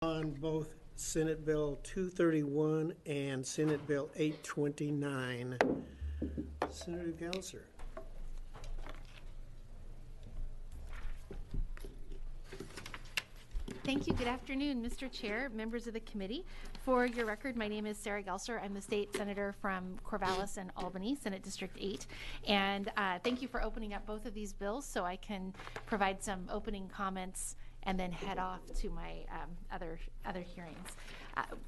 On both Senate Bill 231 and Senate Bill 829. Senator Gelser. Thank you. Good afternoon, Mr. Chair, members of the committee. For your record, my name is Sarah Gelser. I'm the state senator from Corvallis and Albany, Senate District 8. And thank you for opening up both of these bills so I can provide some opening comments and then head off to my other hearings.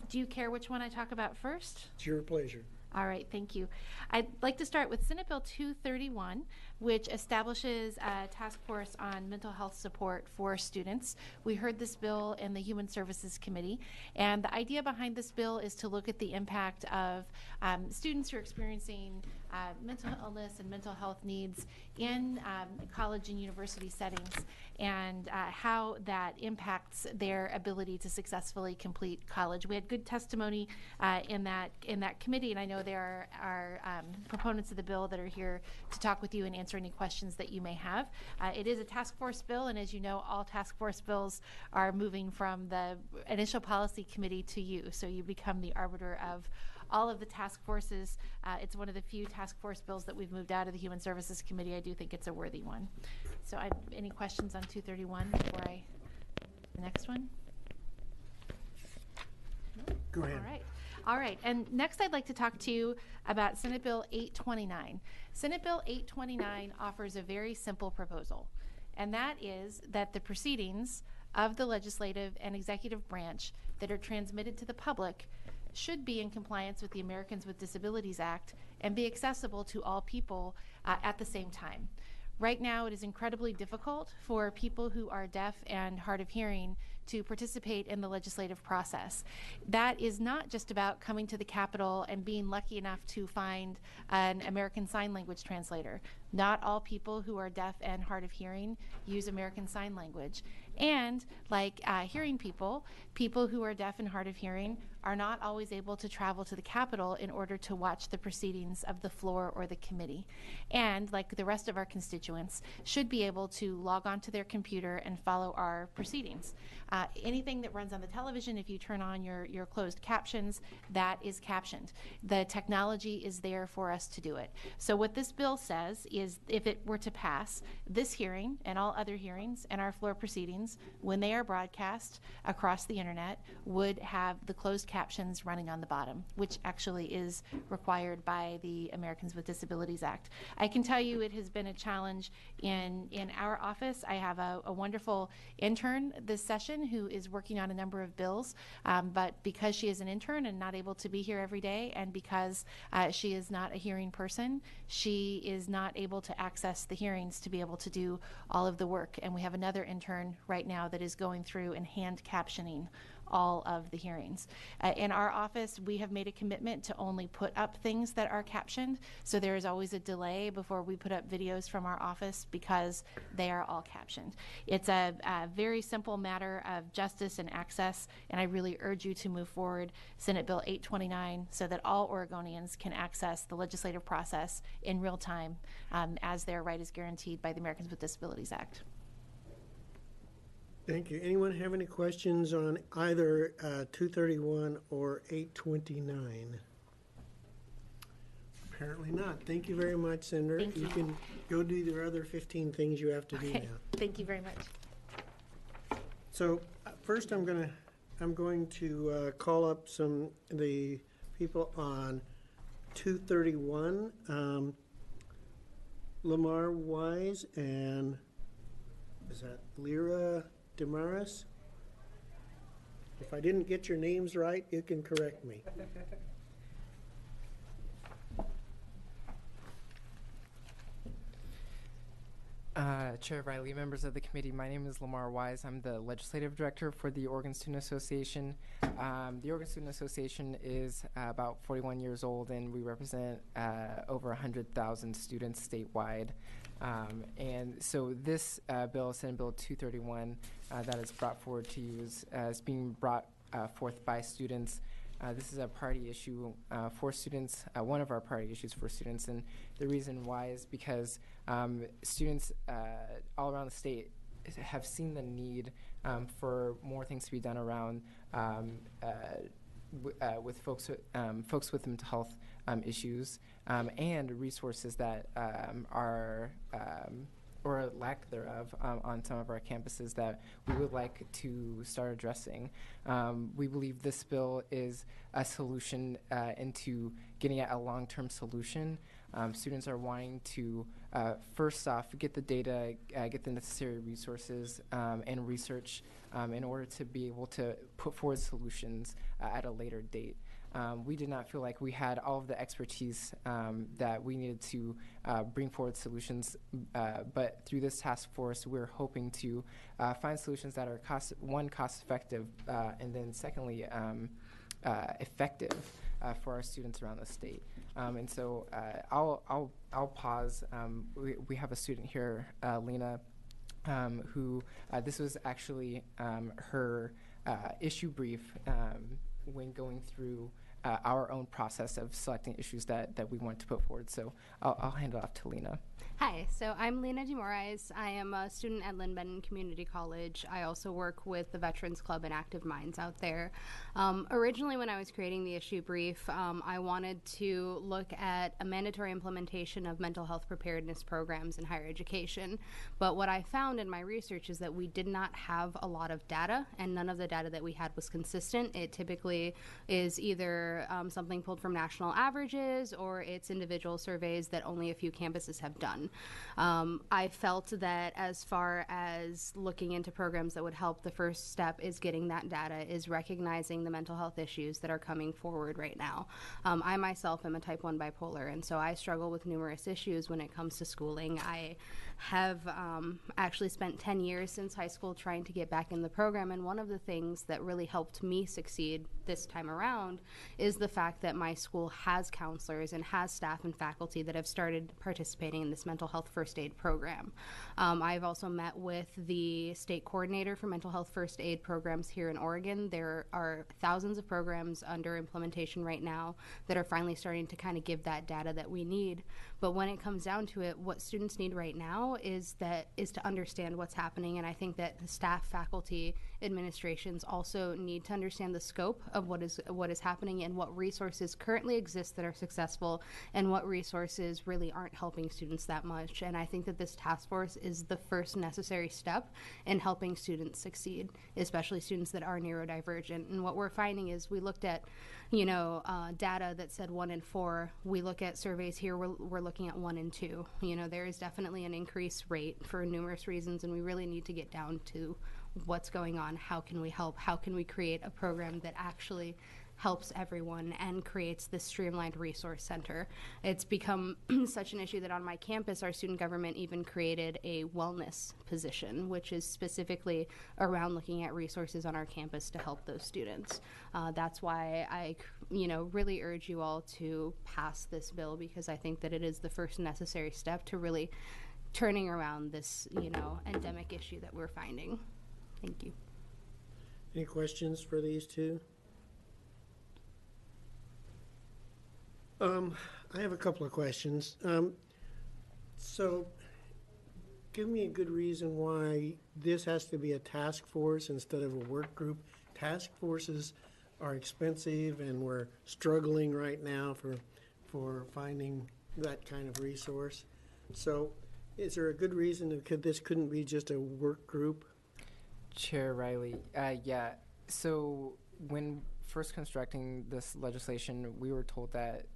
Do you care which one I talk about first? It's your pleasure. All right, thank you. I'd like to start with Senate Bill 231, which establishes a task force on mental health support for students. We heard this bill in the Human Services Committee, and the idea behind this bill is to look at the impact of students who are experiencing mental illness and mental health needs in college and university settings, and how that impacts their ability to successfully complete college. We had good testimony in that committee, and I know there are proponents of the bill that are here to talk with you and answer any questions that you may have. It is a task force bill, and as you know, all task force bills are moving from the initial policy committee to you, so you become the arbiter of all of the task forces. It's one of the few task force bills that we've moved out of the Human Services Committee. I do think it's a worthy one. So any questions on 231 before the next one? Go ahead. All right, and next I'd like to talk to you about Senate Bill 829. Senate Bill 829 offers a very simple proposal, and that is that the proceedings of the legislative and executive branch that are transmitted to the public should be in compliance with the Americans with Disabilities Act and be accessible to all people at the same time. Right now, it is incredibly difficult for people who are deaf and hard of hearing to participate in the legislative process. That is not just about coming to the Capitol and being lucky enough to find an American Sign Language translator. Not all people who are deaf and hard of hearing use American Sign Language. And like hearing people who are deaf and hard of hearing are not always able to travel to the Capitol in order to watch the proceedings of the floor or the committee. And like the rest of our constituents, should be able to log onto their computer and follow our proceedings. Anything that runs on the television, if you turn on your closed captions, that is captioned. The technology is there for us to do it. So what this bill says is, if it were to pass, this hearing and all other hearings and our floor proceedings, when they are broadcast across the internet, would have the closed captions running on the bottom, which actually is required by the Americans with Disabilities Act. I can tell you it has been a challenge in our office. I have a wonderful intern this session who is working on a number of bills, but because she is an intern and not able to be here every day, and because she is not a hearing person, she is not able to access the hearings to be able to do all of the work. And we have another intern right now that is going through and hand captioning all of the hearings. In our office, we have made a commitment to only put up things that are captioned, so there is always a delay before we put up videos from our office because they are all captioned. It's a very simple matter of justice and access, and I really urge you to move forward Senate Bill 829 so that all Oregonians can access the legislative process in real time as their right is guaranteed by the Americans with Disabilities Act. Thank you. Anyone have any questions on either 231 or 829? Apparently not. Thank you very much, Senator. Thank you. You can go do your other 15 things you have to do now. Thank you very much. So first, I'm going to call up the people on 231. Lamar Wise and is that Lyra Damaris? If I didn't get your names right, you can correct me. Chair Riley, members of the committee, my name is Lamar Wise. I'm the legislative director for the Oregon Student Association. The Oregon Student Association is about 41 years old, and we represent over 100,000 students statewide. And so this bill, Senate Bill 231, that is brought forward to you is being brought forth by students. This is a party issue for students, one of our party issues for students, and the reason why is because students all around the state have seen the need for more things to be done around with folks with mental health issues, and resources that are or lack thereof on some of our campuses that we would like to start addressing. We believe this bill is a solution into getting at a long-term solution. Students are wanting to, first off, get the data, get the necessary resources and research in order to be able to put forward solutions at a later date. We did not feel like we had all of the expertise that we needed to bring forward solutions, but through this task force, we're hoping to find solutions that are cost effective, and then secondly, effective for our students around the state. And so I'll pause. We have a student here, Lena, who this was actually her issue brief when going through our own process of selecting issues that we want to put forward. So I'll hand it off to Lena. Hi, so I'm Lena DeMorais. I am a student at Lynn Benton Community College. I also work with the Veterans Club and Active Minds out there. Originally, when I was creating the issue brief, I wanted to look at a mandatory implementation of mental health preparedness programs in higher education. But what I found in my research is that we did not have a lot of data, and none of the data that we had was consistent. It typically is either something pulled from national averages, or it's individual surveys that only a few campuses have done. I felt that as far as looking into programs that would help, the first step is getting that data, is recognizing the mental health issues that are coming forward right now. I myself am a type 1 bipolar, and so I struggle with numerous issues when it comes to schooling. I have actually spent 10 years since high school trying to get back in the program, and one of the things that really helped me succeed this time around is the fact that my school has counselors and has staff and faculty that have started participating in this mental health first aid program. I've also met with the state coordinator for mental health first aid programs here in Oregon. There are thousands of programs under implementation right now that are finally starting to kind of give that data that we need. But when it comes down to it, what students need right now is to understand what's happening, and I think that the staff, faculty, administrations also need to understand the scope of what is happening and what resources currently exist that are successful and what resources really aren't helping students that much. And I think that this task force is the first necessary step in helping students succeed, especially students that are neurodivergent. And what we're finding is we looked at data that said 1 in 4. We look at surveys here, we're looking at 1 in 2. There is definitely an increased rate for numerous reasons, and we really need to get down to what's going on. How can we help? How can we create a program that actually helps everyone and creates this streamlined resource center? It's become such an issue that on my campus, our student government even created a wellness position, which is specifically around looking at resources on our campus to help those students. That's why I, really urge you all to pass this bill, because I think that it is the first necessary step to really turning around this, endemic issue that we're finding. Thank you. Any questions for these two? I have a couple of questions. So give me a good reason why this has to be a task force instead of a work group. Task forces are expensive, and we're struggling right now for finding that kind of resource. So is there a good reason that this couldn't be just a work group? Chair Riley, yeah. So when first constructing this legislation, we were told that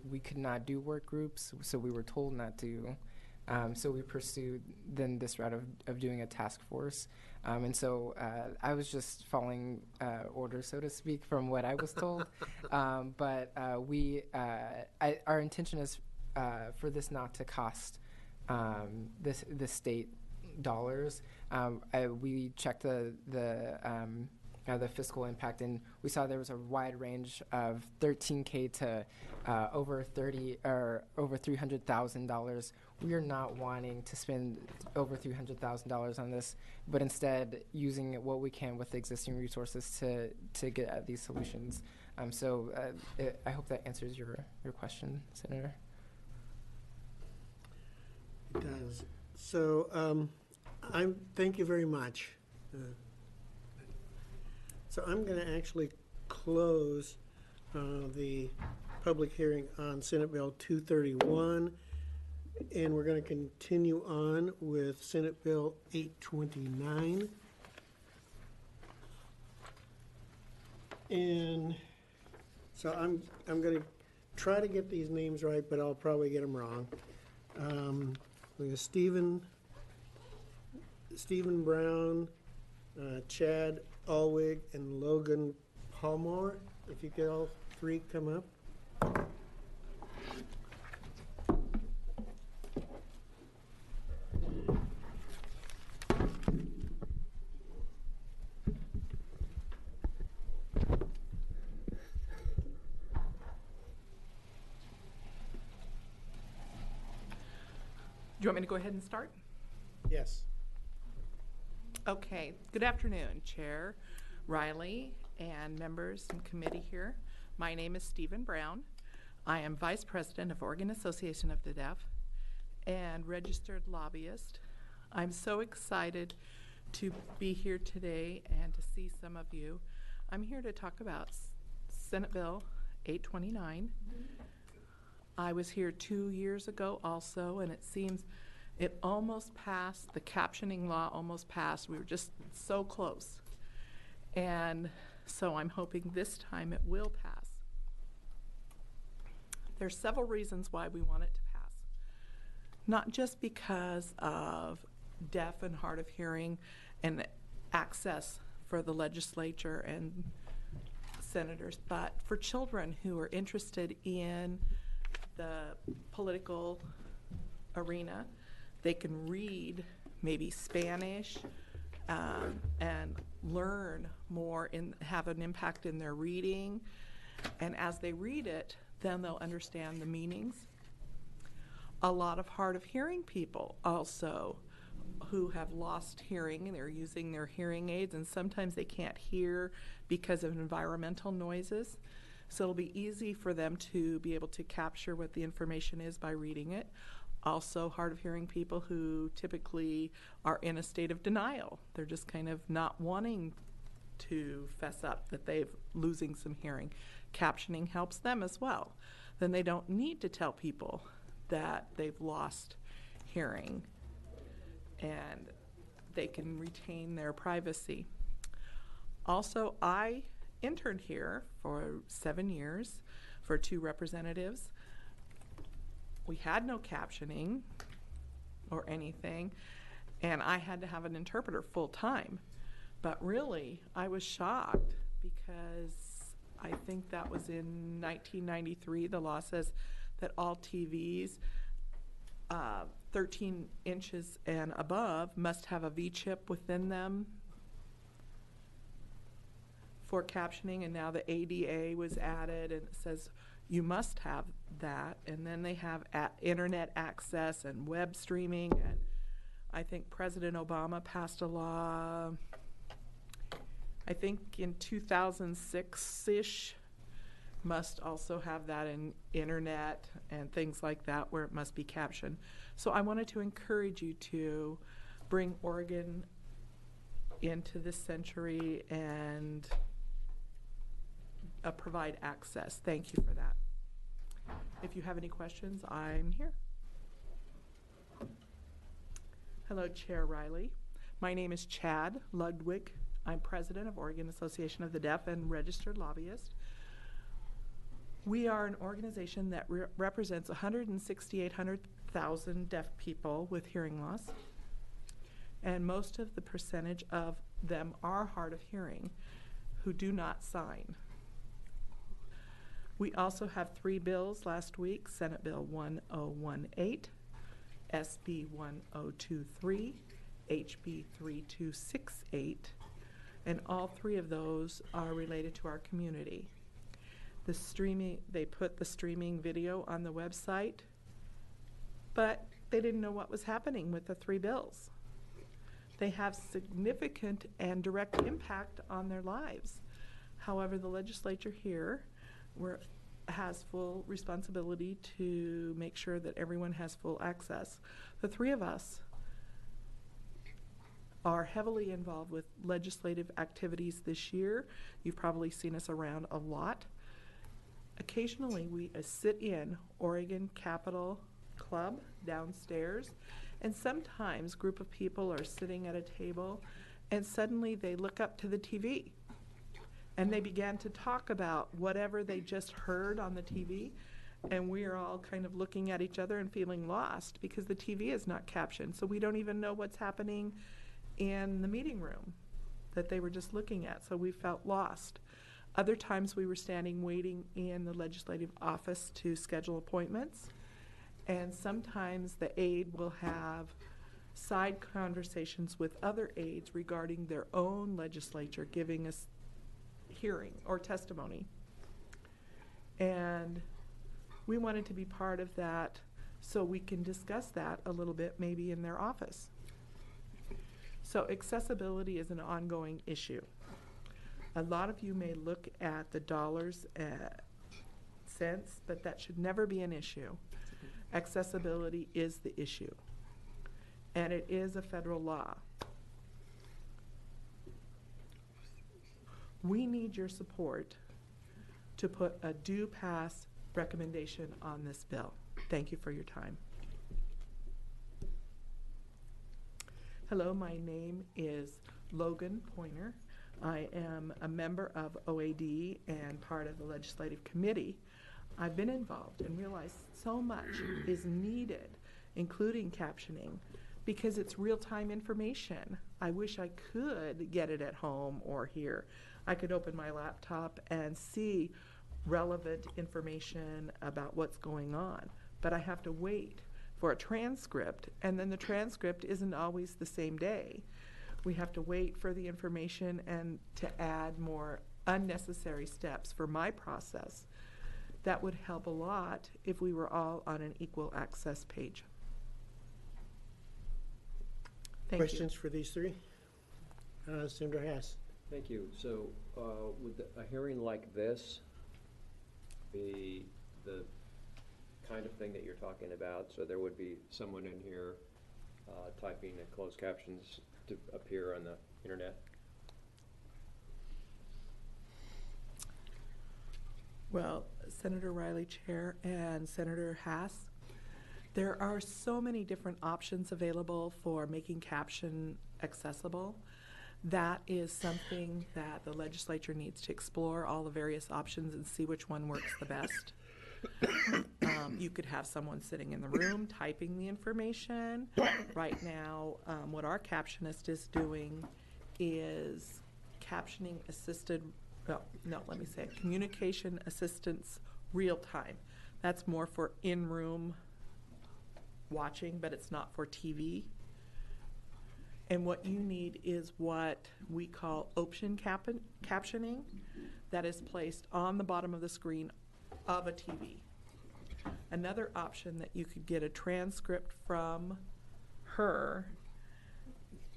we could not do work groups, so we were told not to. So we pursued then this route of doing a task force. And so I was just following orders, so to speak, from what I was told. But our intention is for this not to cost the state dollars. We checked the fiscal impact, and we saw there was a wide range of $13K to over $300,000. We are not wanting to spend over $300,000 on this, but instead using what we can with the existing resources to get at these solutions. So I hope that answers your question, Senator. It does. So thank you very much. So I'm going to actually close the public hearing on Senate Bill 231, and we're going to continue on with Senate Bill 829. And so I'm going to try to get these names right, but I'll probably get them wrong. We have Stephen Brown, Chad Allwig, and Logan Palmore. If you could all three come up. Do you want me to go ahead and start? Yes. Okay. Good afternoon, Chair Riley and members and committee here. My name is Stephen Brown. I am Vice President of Oregon Association of the Deaf and registered lobbyist. I'm so excited to be here today and to see some of you. I'm here to talk about Senate Bill 829. I was here 2 years ago also, and it seems it almost passed. The captioning law almost passed. We were just so close. And so I'm hoping this time it will pass. There's several reasons why we want it to pass. Not just because of deaf and hard of hearing and access for the legislature and senators, but for children who are interested in the political arena. They can read maybe Spanish and learn more and have an impact in their reading. And as they read it, then they'll understand the meanings. A lot of hard of hearing people also who have lost hearing, and they're using their hearing aids, and sometimes they can't hear because of environmental noises. So it'll be easy for them to be able to capture what the information is by reading it. Also, hard of hearing people who typically are in a state of denial. They're just kind of not wanting to fess up that they're losing some hearing. Captioning helps them as well. Then they don't need to tell people that they've lost hearing, and they can retain their privacy. Also, I interned here for 7 years for 2 representatives. We had no captioning or anything, and I had to have an interpreter full time. But really, I was shocked because I think that was in 1993. The law says that all TVs 13 inches and above must have a V-chip within them for captioning, and now the ADA was added, and it says you must have that. And then they have internet access and web streaming, and I think President Obama passed a law, I think in 2006-ish, must also have that in internet and things like that where it must be captioned. So I wanted to encourage you to bring Oregon into this century and provide access. Thank you for that. If you have any questions, I'm here. Hello, Chair Riley. My name is Chad Ludwig. I'm president of Oregon Association of the Deaf and registered lobbyist. We are an organization that represents 168,000 deaf people with hearing loss, and most of the percentage of them are hard of hearing who do not sign. We also have 3 bills last week: Senate Bill 1018, SB 1023, HB 3268, and all 3 of those are related to our community. The streaming, they put the streaming video on the website, but they didn't know what was happening with the 3 bills. They have significant and direct impact on their lives. However, the legislature here has full responsibility to make sure that everyone has full access. The 3 of us are heavily involved with legislative activities this year. You've probably seen us around a lot. Occasionally, we sit in Oregon Capitol Club downstairs, and sometimes a group of people are sitting at a table, and suddenly they look up to the TV, and they began to talk about whatever they just heard on the TV, and we are all kind of looking at each other and feeling lost because the TV is not captioned, so we don't even know what's happening in the meeting room that they were just looking at, so we felt lost. Other times we were standing waiting in the legislative office to schedule appointments, and sometimes the aide will have side conversations with other aides regarding their own legislature giving us hearing or testimony. And we wanted to be part of that so we can discuss that a little bit maybe in their office. So accessibility is an ongoing issue. A lot of you may look at the dollars and cents, but that should never be an issue. Accessibility is the issue, and it is a federal law. We need your support to put a do pass recommendation on this bill. Thank you for your time. Hello, my name is Logan Pointer. I am a member of OAD and part of the legislative committee. I've been involved and realized so much is needed, including captioning, because it's real-time information. I wish I could get it at home or here. I could open my laptop and see relevant information about what's going on, but I have to wait for a transcript, and then the transcript isn't always the same day. We have to wait for the information and to add more unnecessary steps for my process. That would help a lot if we were all on an equal access page. Thank you. Questions for these three? Senator Haas. Thank you. So would a hearing like this be the kind of thing that you're talking about? So there would be someone in here typing in closed captions to appear on the internet? Well, Senator Riley Chair and Senator Haas, there are so many different options available for making caption accessible. That is something that the legislature needs to explore, all the various options, and see which one works the best. You could have someone sitting in the room typing the information. Right now, what our captionist is doing is captioning assisted, communication assistance real time. That's more for in-room watching, but it's not for TV. And what you need is what we call option captioning that is placed on the bottom of the screen of a TV. Another option that you could get a transcript from her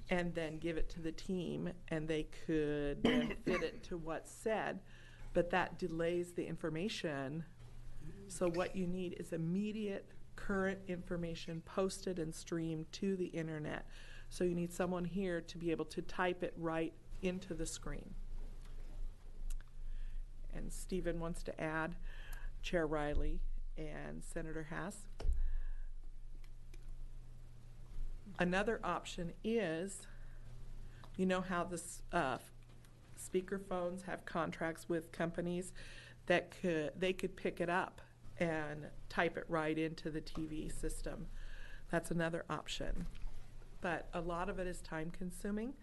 and then give it to the team, and they could then fit it to what's said, but that delays the information. So what you need is immediate current information posted and streamed to the internet. So you need someone here to be able to type it right into the screen. And Stephen wants to add, Chair Riley and Senator Haas. Another option is, you know how the speaker phones have contracts with companies that they could pick it up and type it right into the TV system. That's another option. But a lot of it is time consuming.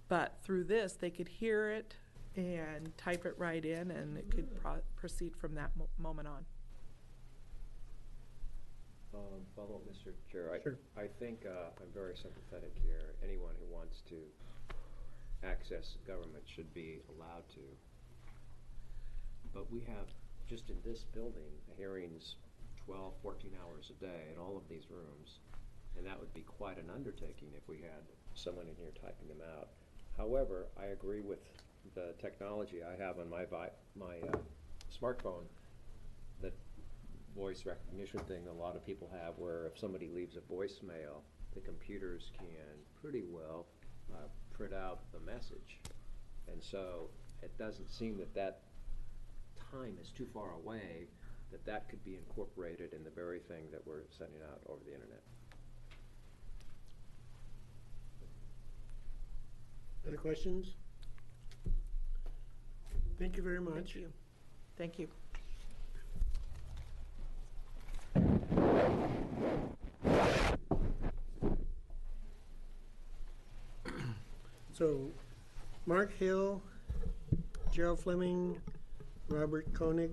But through this, they could hear it and type it right in, and it could proceed from that moment on. Follow up, Mr. Chair. Sure. I think I'm very sympathetic here. Anyone who wants to access government should be allowed to. But we have, just in this building, hearings 12, 14 hours a day in all of these rooms. And that would be quite an undertaking if we had someone in here typing them out. However, I agree with the technology I have on my smartphone, the voice recognition thing a lot of people have, where if somebody leaves a voicemail, the computers can pretty well print out the message. And so it doesn't seem that that time is too far away, that that could be incorporated in the very thing that we're sending out over the internet. Other questions? Thank you very much. Thank you. Thank you. So, Mark Hill, Gerald Fleming, Robert Koenig.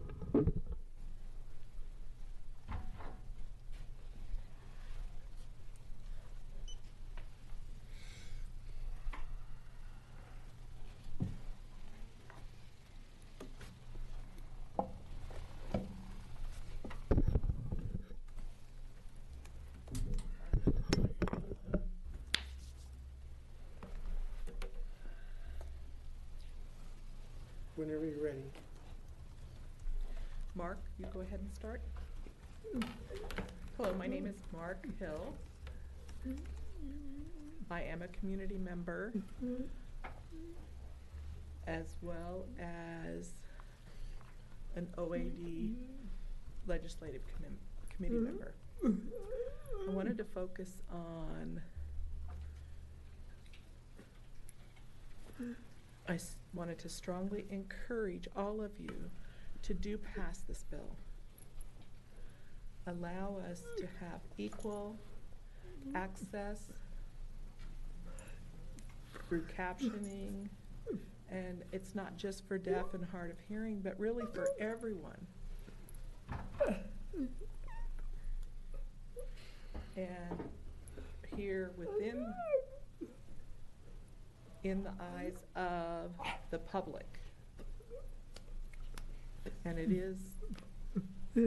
Whenever you're ready. Mark, you go ahead and start. Hello, my name is Mark Hill. I am a community member as well as an OAD legislative committee member. I wanted to focus on wanted to strongly encourage all of you to do pass this bill. Allow us to have equal access through captioning, and it's not just for deaf and hard of hearing, but really for everyone. And here within in the eyes of the public. And it is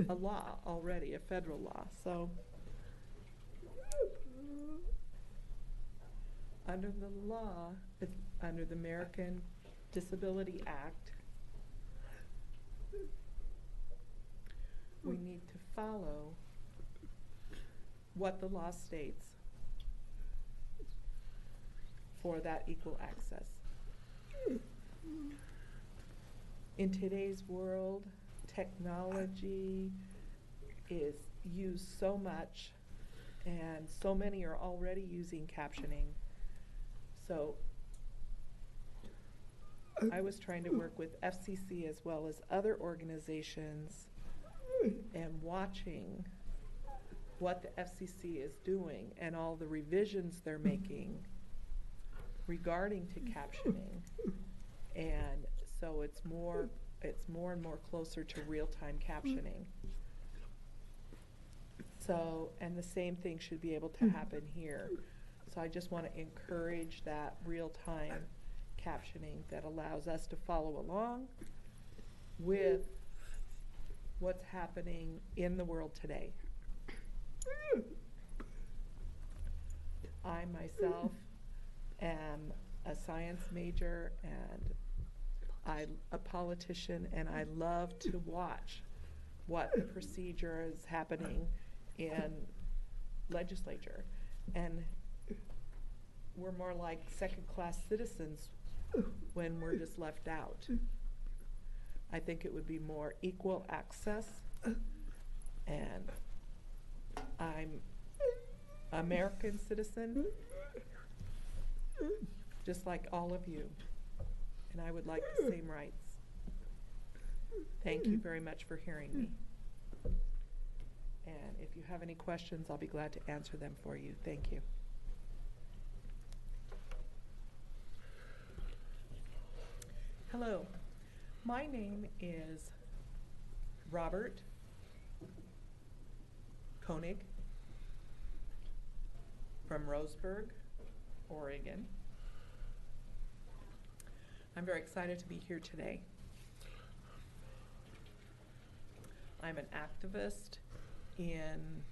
a law already, a federal law. So under the law, under the American Disability Act, we need to follow what the law states for that equal access. In today's world, technology is used so much, and so many are already using captioning. So I was trying to work with FCC as well as other organizations and watching what the FCC is doing and all the revisions they're making regarding to captioning. And so it's more and more closer to real-time captioning. So, and the same thing should be able to happen here. So I just want to encourage that real-time captioning that allows us to follow along with what's happening in the world today. I myself am a science major and I'm a politician, and I love to watch what the procedure is happening in legislature. And we're more like second-class citizens when we're just left out. I think it would be more equal access, and I'm American citizen, just like all of you, and I would like the same rights. Thank you very much for hearing me. And if you have any questions, I'll be glad to answer them for you. Thank you. Hello, my name is Robert Koenig from Roseburg, Oregon. I'm very excited to be here today. I'm an activist in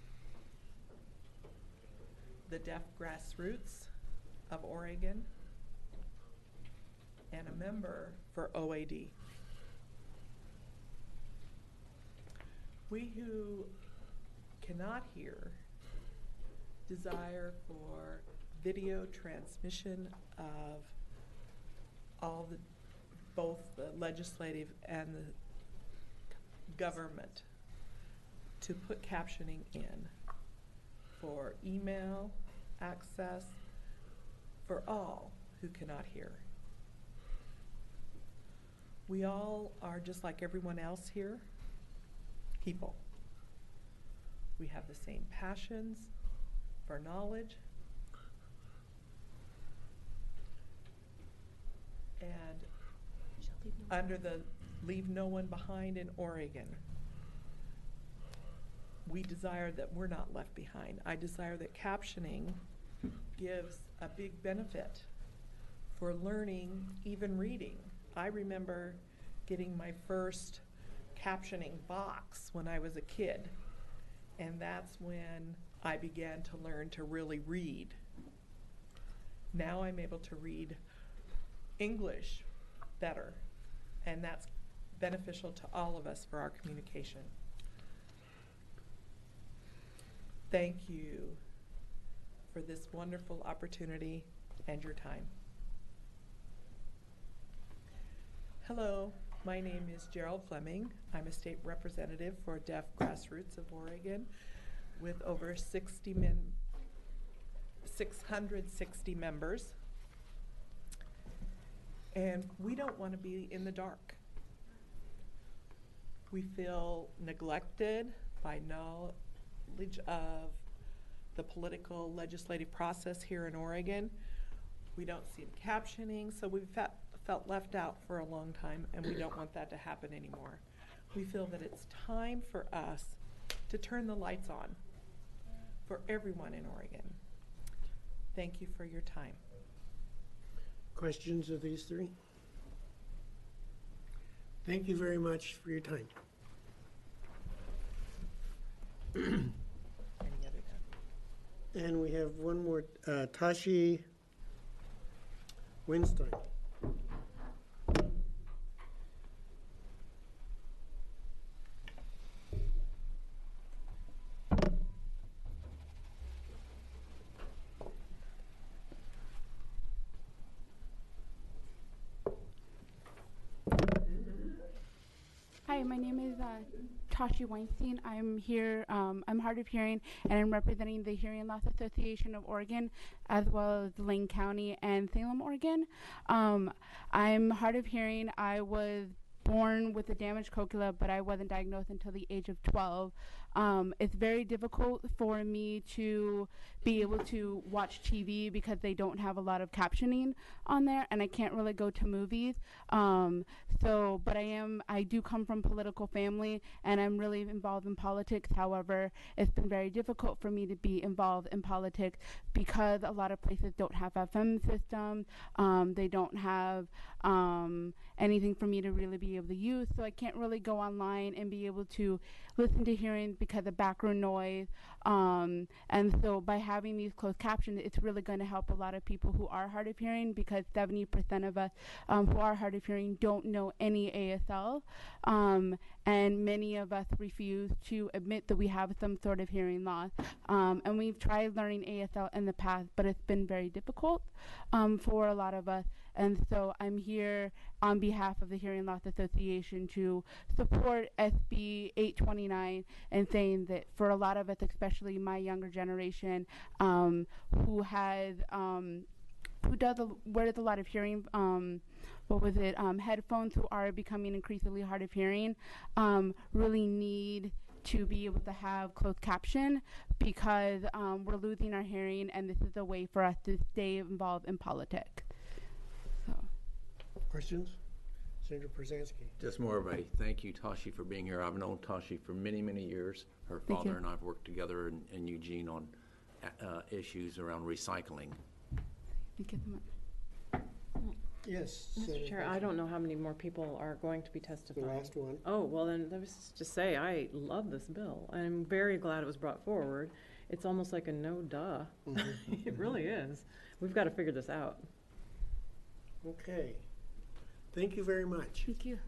the deaf grassroots of Oregon and a member for OAD. We who cannot hear desire for video transmission of all the, both the legislative and the government, to put captioning in for email access for all who cannot hear. We all are just like everyone else here, people. We have the same passions for knowledge. And under the Leave No One Behind in Oregon, we desire that we're not left behind. I desire that captioning gives a big benefit for learning, even reading. I remember getting my first captioning box when I was a kid, and that's when I began to learn to really read. Now I'm able to read English better, and that's beneficial to all of us for our communication. Thank you for this wonderful opportunity and your time. Hello, my name is Gerald Fleming. I'm a state representative for Deaf Grassroots of Oregon with over 660 members. And we don't want to be in the dark. We feel neglected by knowledge of the political legislative process here in Oregon. We don't see captioning, so we've felt left out for a long time, and we don't want that to happen anymore. We feel that it's time for us to turn the lights on for everyone in Oregon. Thank you for your time. Questions of these three? Thank you very much for your time. Any other time? And we have one more, Tashi Winstein. Hi, my name is Tashi Weinstein. I'm here, I'm hard of hearing, and I'm representing the Hearing Loss Association of Oregon, as well as Lane County and Salem, Oregon. I'm hard of hearing. I was born with a damaged cochlea, but I wasn't diagnosed until the age of 12. It's very difficult for me to be able to watch TV because they don't have a lot of captioning on there, and I can't really go to movies. But I do come from a political family, and I'm really involved in politics. However, it's been very difficult for me to be involved in politics because a lot of places don't have FM systems. They don't have anything for me to really be able to use, so I can't really go online and be able to listen to hearings because of background noise. And so by having these closed captions, it's really going to help a lot of people who are hard of hearing, because 70% of us who are hard of hearing don't know any ASL. And many of us refuse to admit that we have some sort of hearing loss. And we've tried learning ASL in the past, but it's been very difficult for a lot of us. And so I'm here on behalf of the Hearing Loss Association to support SB 829 and saying that for a lot of us, especially my younger generation, who wears a lot of hearing, headphones, who are becoming increasingly hard of hearing, really need to be able to have closed caption, because we're losing our hearing, and this is a way for us to stay involved in politics. So. Questions? Senator Przansky. Just more of a thank you, Tashi, for being here. I've known Tashi for many, many years. Her Thank father you. and I have worked together in Eugene on issues around recycling. Thank you so much. Yes. Mr. Senator Chair, I President. don't know how many more people are going to be The testifying. last one. Oh, well then, let me just say, I love this bill. I'm very glad it was brought forward. It's almost like a no duh. It really is. We've got to figure this out. Okay. Thank you very much. Thank you.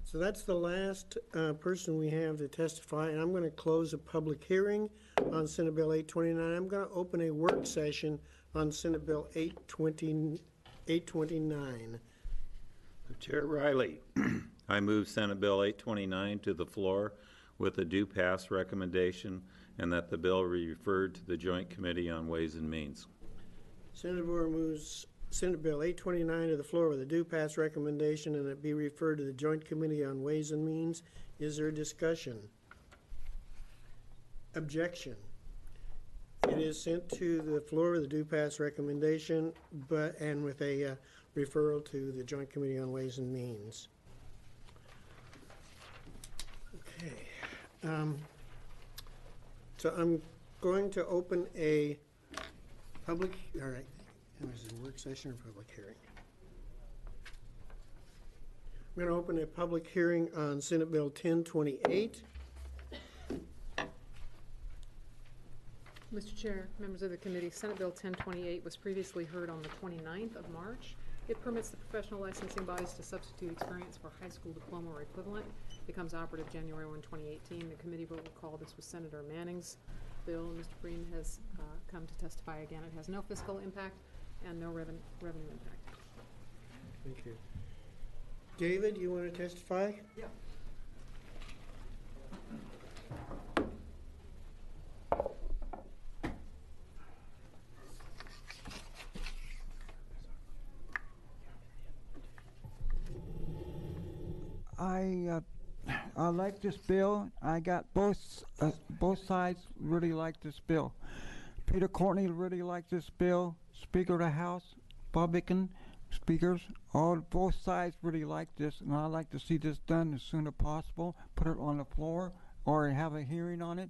So that's the last person we have to testify, and I'm going to close a public hearing on Senate Bill 829. I'm going to open a work session on Senate Bill 829. Chair Riley, I move Senate Bill 829 to the floor with a due pass recommendation and that the bill be referred to the Joint Committee on Ways and Means. Senator Boer moves Senate Bill 829 to the floor with a due pass recommendation and it be referred to the Joint Committee on Ways and Means. Is there discussion? Objection? It is sent to the floor with a due pass recommendation, and with a referral to the Joint Committee on Ways and Means. Okay. So I'm going to open a public, all right, is it a work session or public hearing? I'm going to open a public hearing on Senate Bill 1028. Mr. Chair, members of the committee, Senate Bill 1028 was previously heard on the 29th of March. It permits the professional licensing bodies to substitute experience for high school diploma or equivalent. Becomes operative January 1, 2018. The committee will recall this was Senator Manning's bill. Mr. Breen has come to testify again. It has no fiscal impact and no revenue impact. Thank you. David, you want to testify? Yeah. I like this bill. I got both sides really like this bill. Peter Courtney really liked this bill. Speaker of the House, Republican speakers, both sides really like this, and I like to see this done as soon as possible. Put it on the floor or have a hearing on it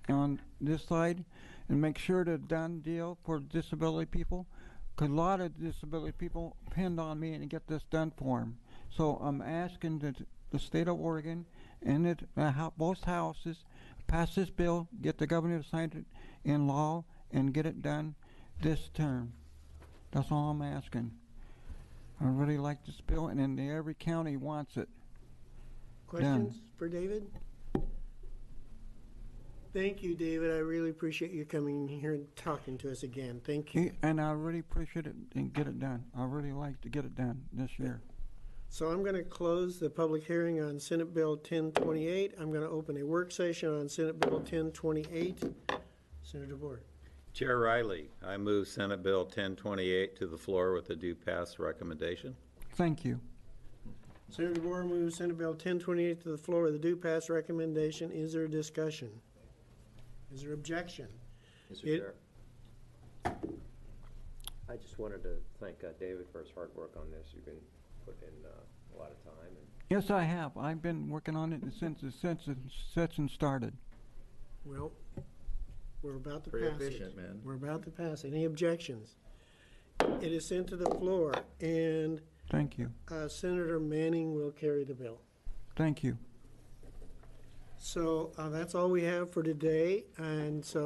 on this side, and make sure the done deal for disability people, because a lot of disability people depend on me and get this done for them. So I'm asking the state of Oregon and both houses pass this bill, get the governor to sign it in law, and get it done this term. That's all I'm asking. I really like this bill, and then every county wants it. Questions for David? Thank you, David. I really appreciate you coming here and talking to us again. Thank you. And I really appreciate it and get it done. I really like to get it done this year. So I'm going to close the public hearing on Senate Bill 1028. I'm going to open a work session on Senate Bill 1028. Senator Boer. Chair Riley, I move Senate Bill 1028 to the floor with a due pass recommendation. Thank you. Senator Boer moves Senate Bill 1028 to the floor with a due pass recommendation. Is there a discussion? Is there objection? Mr. Chair. I just wanted to thank David for his hard work on this. You've been putting in a lot of time. Yes, I have. I've been working on it since the session started. Well, we're about to Pretty pass efficient, it. man. We're about to pass it. Any objections? It is sent to the floor, and Thank you. Senator Manning will carry the bill. Thank you. So that's all we have for today, and so